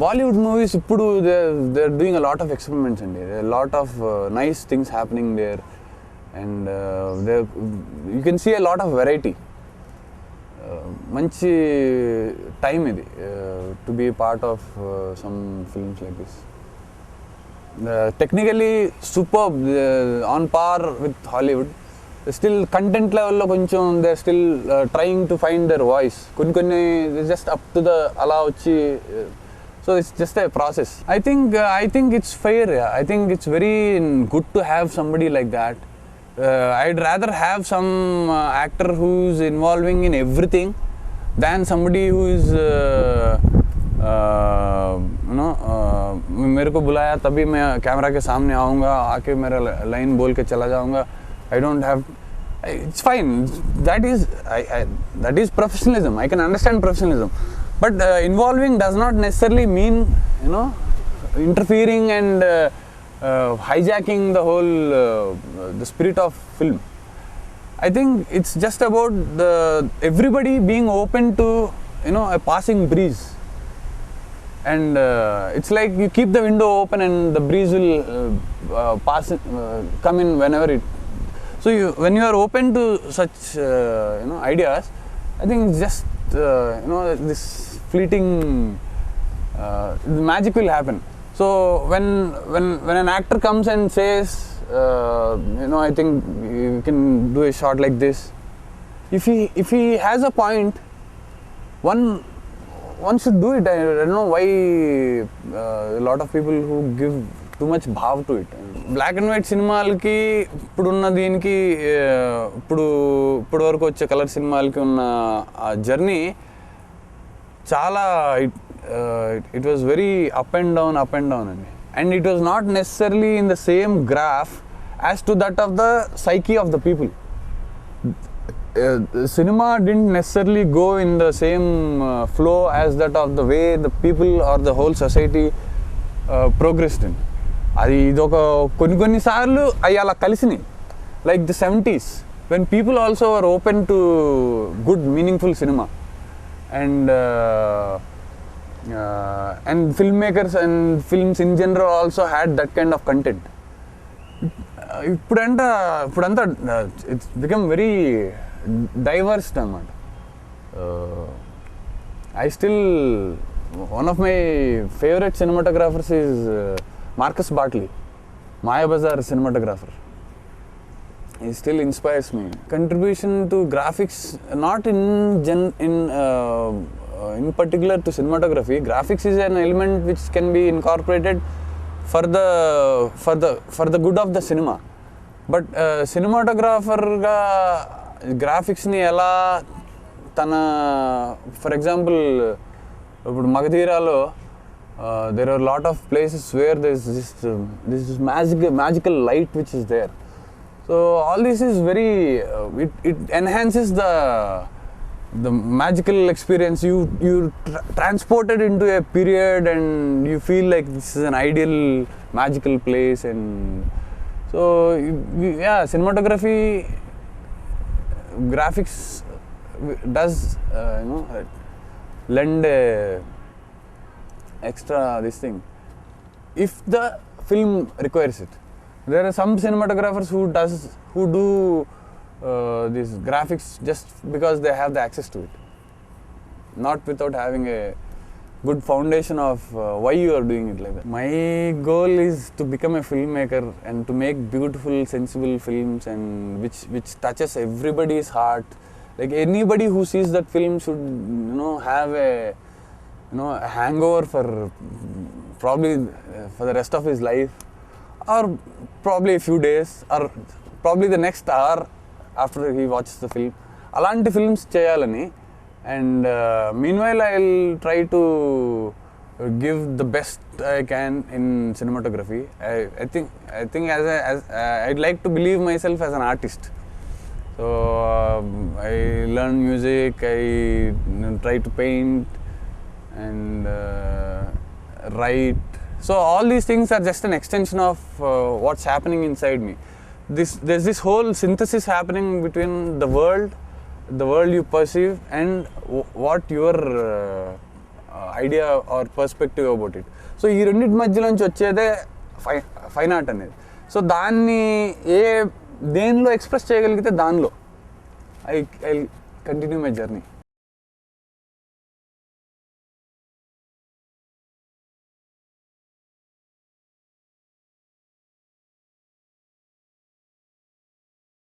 Bollywood movies ఇప్పుడు they're doing a lot of experiments and there are a lot of nice things happening there, and you can see a lot of variety. మంచి time ఇది to be part of some films like this. Technically super, on par with Hollywood. Still content లెవెల్లో కొంచెం they still trying to find their voice. కొన్ని just up to the అలా వచ్చి, so it's just a process. I think it's fair. I think it's very good to have somebody like that. I'd rather have some actor who's involving in everything than somebody who is मेरे को बुलाया तभी मैं camera के सामने आऊँगा, आके मेरा लाइन बोल के चला जाऊँगा. I don't have, it's fine, that is professionalism. I can understand professionalism, but involving does not necessarily mean interfering and hijacking the whole the spirit of film. I think it's just about everybody being open to a passing breeze, and it's like you keep the window open and the breeze will come in whenever it. So when you are open to such ideas, I think it's just this fleeting magic will happen. So when an actor comes and says, I think you can do a shot like this, if he has a point, one should do it. I don't know why a lot of people who give too much bhav to it. Black and white సినిమాలకి ఇప్పుడున్న దీనికి ఇప్పుడు వరకు వచ్చే colour సినిమాలకి ఉన్న ఆ journey చాలా it was very up and down and it was not necessarily in the same graph as to that of the psyche of the people. Cinema didn't necessarily go in the same flow as that of the way the people or the whole society progressed in. అది ఇదొక కొన్ని సార్లు అవి అలా కలిసినాయి, like the 70s when people also were open to good meaningful cinema, and filmmakers and films in general also had that kind of content. ఇప్పుడంతా it's become very diverse అన్నమాట. I still, one of my favorite cinematographers is Marcus Bartley, Maya Bazaar cinematographer. He still inspires me. Contribution to graphics, not in particular to cinematography. Graphics is an element which can be incorporated for the good of the cinema. But cinematographer ga graphics ni ela tana, for example, ఇప్పుడు మగధీరాలో there are a lot of places where there's this magical light which is there. So all this is very it enhances the magical experience. You transported into a period and you feel like this is an ideal magical place. And so cinematography, graphics does lend a extra this thing if the film requires it. There are some cinematographers who do these graphics just because they have the access to it, not without having a good foundation of why you are doing it like that. My goal is to become a filmmaker and to make beautiful, sensible films, and which touches everybody's heart. Like anybody who sees that film should have a hangover for probably for the rest of his life, or probably a few days, or probably the next hour after he watches the film. Alanti films cheyalani, and meanwhile I'll try to give the best I can in cinematography. I think as I'd like to believe myself as an artist. So I learn music, I try to paint and write. So all these things are just an extension of what's happening inside me. There's this whole synthesis happening between the world you perceive and what your idea or perspective about it. So ఈ రెండింటి మధ్యలోంచి వచ్చేదే fine art అనేది. So దాన్ని దేనిలో express చేయగలిగితే దానిలో I continue my journey.